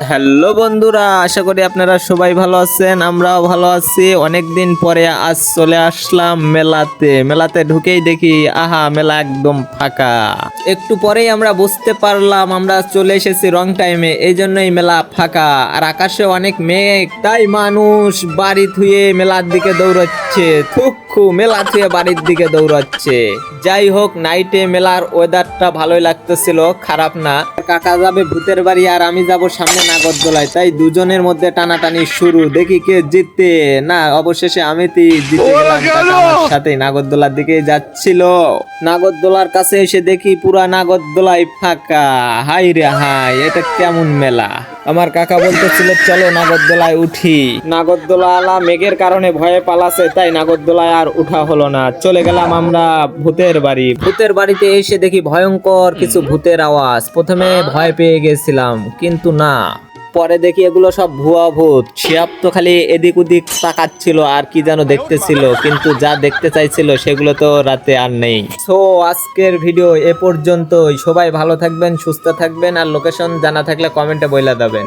Hello বন্ধুরা, আশা করি আপনারা সবাই ভালো আছেন। আমরাও ভালো আছি। অনেকদিন পরে আজ চলে আসলাম মেলাতে ঢুকেই দেখি আহা, মেলা একদম ফাঁকা। একটু পরেই আমরা বুঝতে পারলাম আমরা চলে এসেছি রং টাইমে, এই জন্যই মেলা ফাঁকা। আর আকাশে অনেক মেঘ, তাই মানুষ বাড়ি থুয়ে মেলার দিকে দৌড়াচ্ছে। থুকু, মেলা থুয়ে বাড়ির দিকে দৌড়াচ্ছে। যাই হোক, নাইটে মেলার ওয়েদারটা ভালোই লাগতেছিল, খারাপ না। কাকা যাবে ভূতের বাড়ি আর আমি যাব সামনে নাগরদোলায়, তাই দুজনের মধ্যে টানাটানি শুরু। দেখি কে জিতে। না, অবশেষে আমি জিতে গেলাম। কাকা আমার সাথে নাগরদোলার দিকে যাচ্ছিল। নাগরদোলার কাছে এসে দেখি পুরা নাগরদোলাই ফাঁকা। হাই রে হাই, এটা কেমন মেলা! আমার কাকা বলতেছিল চলো নাগরদোলায় উঠি। নাগরদোলা মেঘের কারণে ভয়ে পালাছে, তাই নাগরদোলায় আর উঠা হলো না। চলে গেলাম আমরা ভূতের বাড়ি। ভূতের বাড়িতে এসে দেখি ভয়ঙ্কর কিছু ভূতের আওয়াজ। প্রথমে ভয় পেয়ে গেছিলাম, কিন্তু না, পরে দেখি এগুলো সব ভুয়া ভূত। শিয়াব তো খালি এদিক ওদিক তাকাচ্ছিল আর কি যেন দেখতেছিল, কিন্তু যা দেখতে চাইছিল সেগুলো তো রাতে আর নেই। সো আজকের ভিডিও এ পর্যন্তই। সবাই ভালো থাকবেন, সুস্থ থাকবেন, আর লোকেশন জানা থাকলে কমেন্টে বইলা দেবেন।